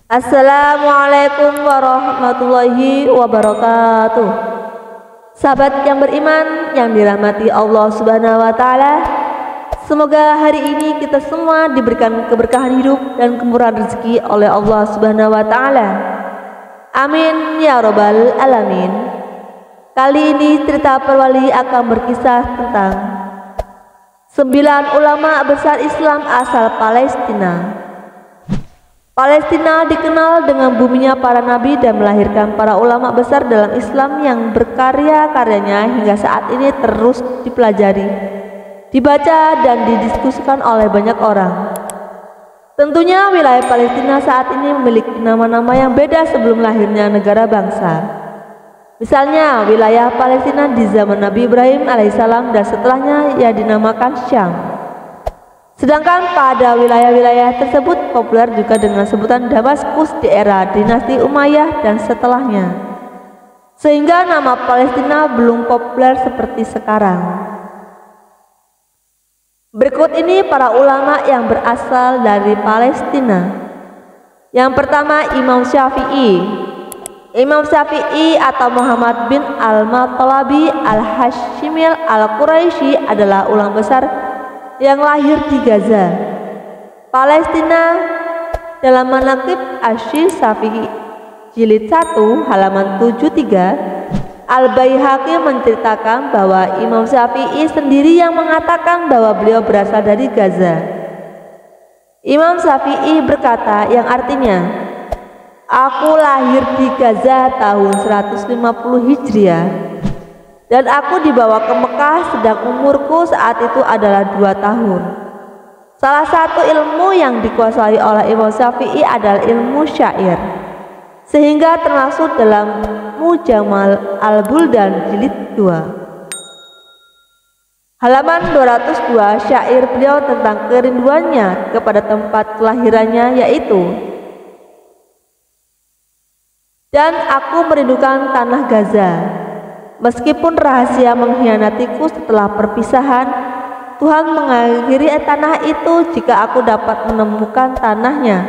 Assalamualaikum warahmatullahi wabarakatuh. Sahabat yang beriman yang dirahmati Allah Subhanahu wa taala, semoga hari ini kita semua diberikan keberkahan hidup dan kemurahan rezeki oleh Allah Subhanahu wa taala. Amin ya rabbal alamin. Kali ini cerita Perwali akan berkisah tentang 9 ulama besar Islam asal Palestina. Palestina dikenal dengan buminya para nabi dan melahirkan para ulama besar dalam Islam yang berkarya-karyanya hingga saat ini terus dipelajari, dibaca dan didiskusikan oleh banyak orang. Tentunya wilayah Palestina saat ini memiliki nama-nama yang beda sebelum lahirnya negara bangsa. Misalnya wilayah Palestina di zaman Nabi Ibrahim alaihissalam dan setelahnya ia dinamakan Syam. Sedangkan pada wilayah-wilayah tersebut populer juga dengan sebutan Damaskus di era dinasti Umayyah dan setelahnya. Sehingga nama Palestina belum populer seperti sekarang. Berikut ini para ulama yang berasal dari Palestina. Yang pertama Imam Syafi'i. Imam Syafi'i atau Muhammad bin Al-Mattalabi Al-Hashimil Al-Quraisy adalah ulama besar yang lahir di Gaza, Palestina. Dalam Manaqib Asy-Syafi'i jilid 1 halaman 73, Al-Baihaqi menceritakan bahwa Imam Syafi'i sendiri yang mengatakan bahwa beliau berasal dari Gaza. Imam Syafi'i berkata yang artinya, "Aku lahir di Gaza tahun 150 Hijriah dan aku dibawa ke Mekah sedang umurku saat itu adalah 2 tahun. Salah satu ilmu yang dikuasai oleh Imam Syafi'i adalah ilmu syair, sehingga termasuk dalam Mujamal Al-Buldan jilid 2. Halaman 202 syair beliau tentang kerinduannya kepada tempat kelahirannya yaitu, "Dan aku merindukan tanah Gaza. Meskipun rahasia mengkhianatiku setelah perpisahan, Tuhan mengakhiri tanah itu jika aku dapat menemukan tanahnya.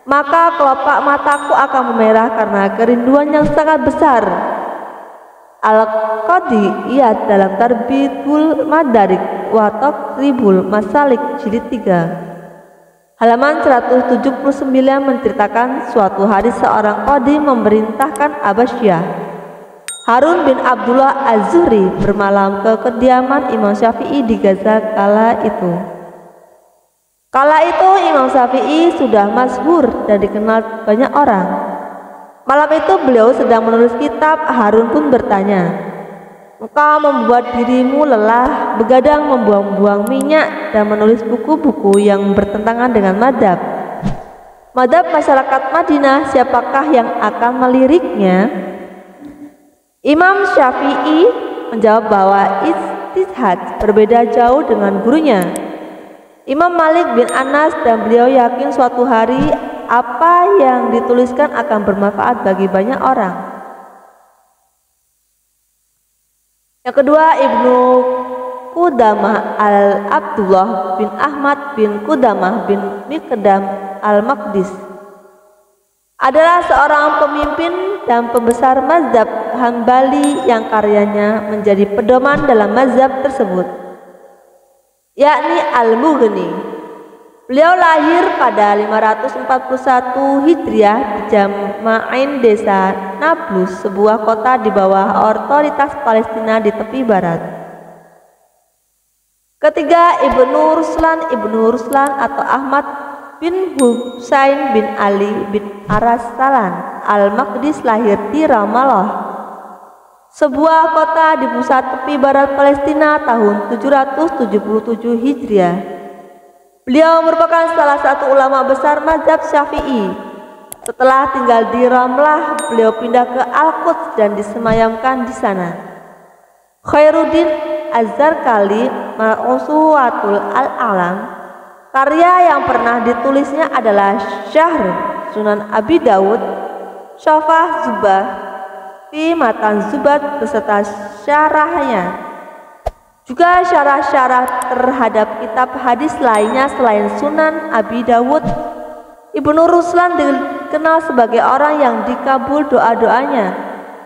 Maka kelopak mataku akan memerah karena kerinduan yang sangat besar." Al-Qadi Iyad dalam Tarbiyul Madarik wa Taqribul Masalik jilid 3 halaman 179 menceritakan suatu hari seorang qadi memerintahkan Abasyah Harun bin Abdullah Az-Zuhri bermalam ke kediaman Imam Syafi'i di Gaza kala itu. Kala itu Imam Syafi'i sudah masyhur dan dikenal banyak orang. Malam itu beliau sedang menulis kitab. Harun pun bertanya, "Engkau membuat dirimu lelah, begadang membuang-buang minyak dan menulis buku-buku yang bertentangan dengan madhab. Madhab masyarakat Madinah, siapakah yang akan meliriknya?" Imam Syafi'i menjawab bahwa ijtihad berbeda jauh dengan gurunya Imam Malik bin Anas dan beliau yakin suatu hari apa yang dituliskan akan bermanfaat bagi banyak orang. Yang kedua Ibnu Qudamah Al-Abdullah bin Ahmad bin Qudamah bin Miqdam Al-Maqdis adalah seorang pemimpin dan pembesar mazhab Hambali yang karyanya menjadi pedoman dalam mazhab tersebut, yakni Al-Mughni. Beliau lahir pada 541 Hijriah di Jama'in desa Nablus, sebuah kota di bawah otoritas Palestina di tepi barat. Ketiga Ibnu Ruslan atau Ahmad bin Husain bin Ali bin Arasalan Al-Maqdis lahir di Ramallah, sebuah kota di pusat tepi barat Palestina tahun 777 Hijriah. Beliau merupakan salah satu ulama besar mazhab Syafi'i. Setelah tinggal di Ramlah, beliau pindah ke Al-Quds dan disemayamkan di sana. Khairuddin Az-Zarqali Ma'usuwatul Al-Alam, karya yang pernah ditulisnya adalah Syahr Sunan Abi Dawud, Syafah Zubah, Fi Matan Zubat beserta syarahnya. Juga syarah-syarah terhadap kitab hadis lainnya selain Sunan Abi Dawud. Ibnu Ruslan dikenal sebagai orang yang dikabul doa-doanya,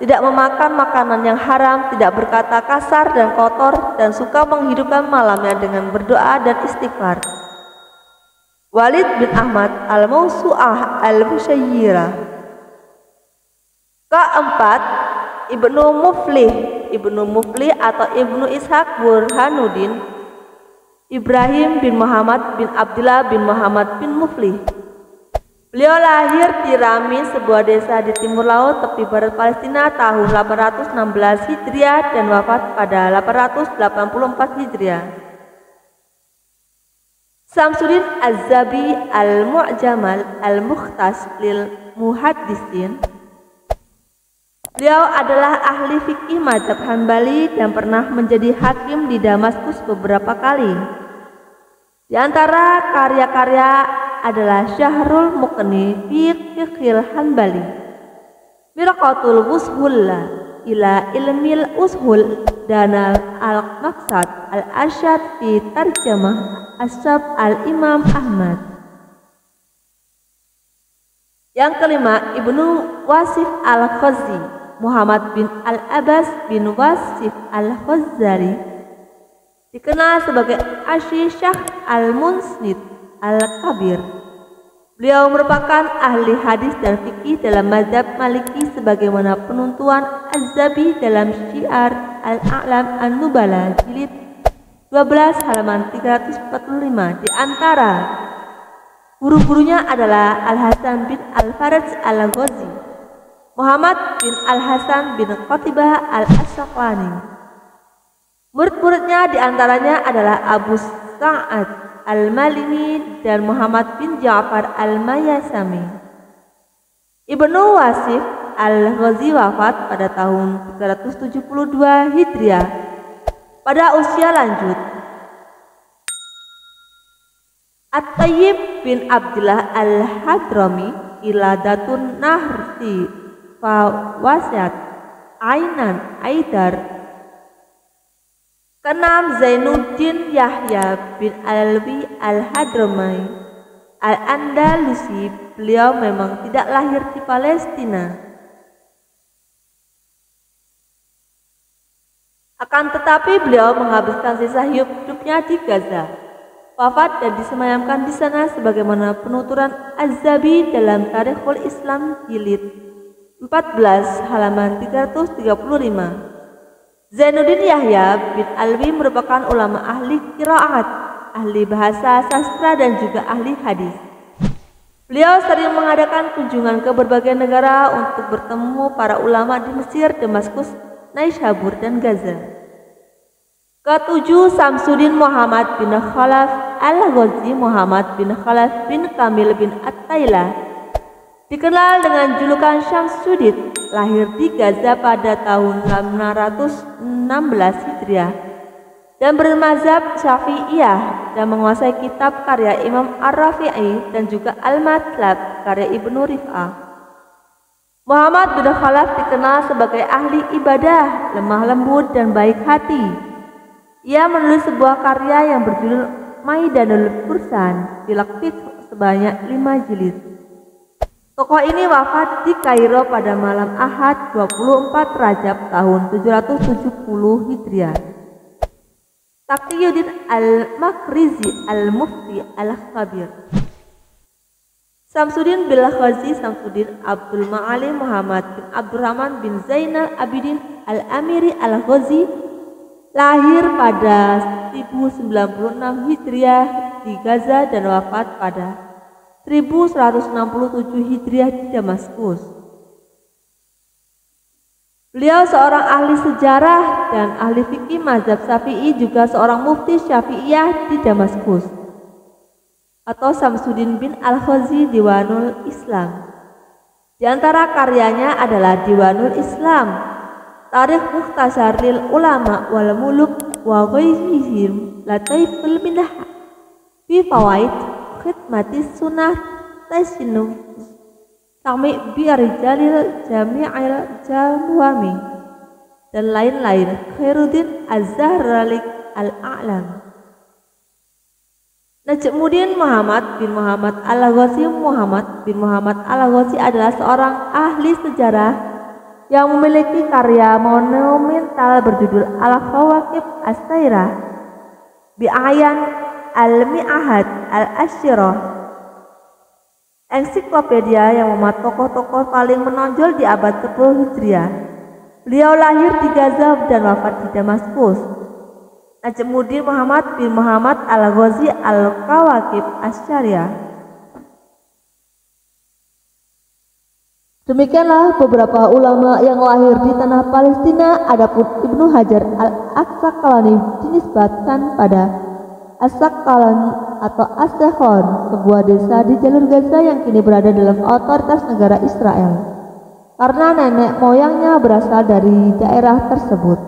tidak memakan makanan yang haram, tidak berkata kasar dan kotor, dan suka menghidupkan malamnya dengan berdoa dan istighfar. Walid bin Ahmad al-Mawsu'ah al-Musyayyirah. Keempat, Ibnu Muflih. Ibnu Muflih atau Ibnu Ishaq Burhanuddin Ibrahim bin Muhammad bin Abdullah bin Muhammad bin Muflih. Beliau lahir di Rami, sebuah desa di timur laut tepi barat Palestina tahun 816 Hijriah dan wafat pada 884 Hijriah. Samsuddin Az-Zabi Al-Mu'jamal Al-Mukhtas lil Muhaddisin. Beliau adalah ahli fikih mazhab Hanbali dan pernah menjadi hakim di Damaskus beberapa kali. Di antara karya-karya adalah Syahrul Muqni fi Fiqhil Hanbali, Mirqatul Wushula ila Ilmil Ushul, dan Al-Maqsad Al-Arsyad fi Tarjamah Ashab Al-Imam Ahmad. Yang kelima, Ibnu Wasif Al-Khazi Muhammad bin Al-Abbas bin Wasif Al-Khazari, dikenal sebagai Asyishah Al-Munsnid Al-Kabir. Beliau merupakan ahli hadis dan fikih dalam mazhab Maliki sebagaimana penuntuan Az-Zabi dalam Syiar Al-A'lam An-Nubala jilid 12 halaman 345. Di antara guru-gurunya adalah Al-Hasan bin Al-Faraj Al-Ghazi, Muhammad bin Al-Hasan bin Qatibah Al-Asqalani. Murid-muridnya diantaranya adalah Abu Sa'ad Al-Malini dan Muhammad bin Ja'far Al-Mayasami. Ibnu Wasif Al-Ghazi wafat pada tahun 372 Hijriah pada usia lanjut. At-Tayyib bin Abdullah Al-Hadrami Iladatun Nahri Fawasat Ainan Aidar. Keenam, Zainuddin Yahya bin Alwi Al-Hadrami Al-Andalusi. Beliau memang tidak lahir di Palestina, akan tetapi beliau menghabiskan sisa hidupnya di Gaza, wafat dan disemayamkan di sana sebagaimana penuturan Az-Zabi dalam Tarikhul Islam jilid 14 halaman 335. Zainuddin Yahya bin Alwi merupakan ulama ahli qiraat, ahli bahasa sastra dan juga ahli hadis. Beliau sering mengadakan kunjungan ke berbagai negara untuk bertemu para ulama di Mesir, Damaskus, Naishabur dan Gaza. Ketujuh, Samsuddin Muhammad bin Khalaf Al-Ghazi Muhammad bin Khalaf bin Kamil bin At-Tailah, dikenal dengan julukan Syamsuddin, lahir di Gaza pada tahun 616 Hijriah dan bermazhab Syafi'iyah dan menguasai kitab karya Imam Ar-Rafi'i dan juga Al-Matlab karya Ibnu Rif'ah. Muhammad bin Khalaf dikenal sebagai ahli ibadah, lemah lembut dan baik hati. Ia menulis sebuah karya yang berjudul Maidanul Fursan Filaqfiq sebanyak 5 jilid. Tokoh ini wafat di Kairo pada malam Ahad 24 Rajab tahun 770 Hijriah. Taqiyuddin Al-Makrizi Al-Mufti Al-Khabir. Samsuddin bin Khazi Samsuddin Abdul Ma'ali Muhammad bin Abdurrahman bin Zainal Abidin Al-Amiri Al-Ghazi, lahir pada 1096 Hijriah di Gaza dan wafat pada 1167 Hijriah di Damaskus. Beliau seorang ahli sejarah dan ahli fikih mazhab Syafi'i, juga seorang mufti Syafi'iyah di Damaskus. Atau Samsuddin bin Al-Khazi Diwanul Islam. Di antara karyanya adalah Diwanul Islam, Tarikh Mukhtasar lil Ulama wal Muluk wa Ghairihim, Lataiful Minah fi Fawaid Khidmatis Sunnah Taisinu Sami Biarjalil Jami'il Jamwami, dan lain-lain. Khairuddin Az-Zahralik Al-A'lam. Najmuddin Muhammad bin Muhammad Al-Ghazi. Muhammad bin Muhammad Al-Ghazi adalah seorang ahli sejarah yang memiliki karya monumental berjudul Al-Kawakib As-Sairah bi Ayan Al-Mi'ahad Al-Asyirah, ensiklopedia yang memuat tokoh-tokoh paling menonjol di abad 10 Hijriah. Beliau lahir di Gaza dan wafat di Damaskus. Najmuddin Muhammad bin Muhammad Al-Ghazi Al-Kawakib Asy-Syariah. Demikianlah beberapa ulama yang lahir di tanah Palestina. Adapun Ibnu Hajar Al-Asqalani dinisbatkan pada As-Saqalani atau As-Sakhon, sebuah desa di jalur Gaza yang kini berada dalam otoritas negara Israel, karena nenek moyangnya berasal dari daerah tersebut.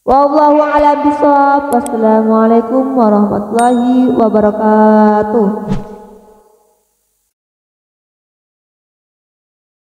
Wallahu a'lam bishawab. Wassalamualaikum warahmatullahi wabarakatuh.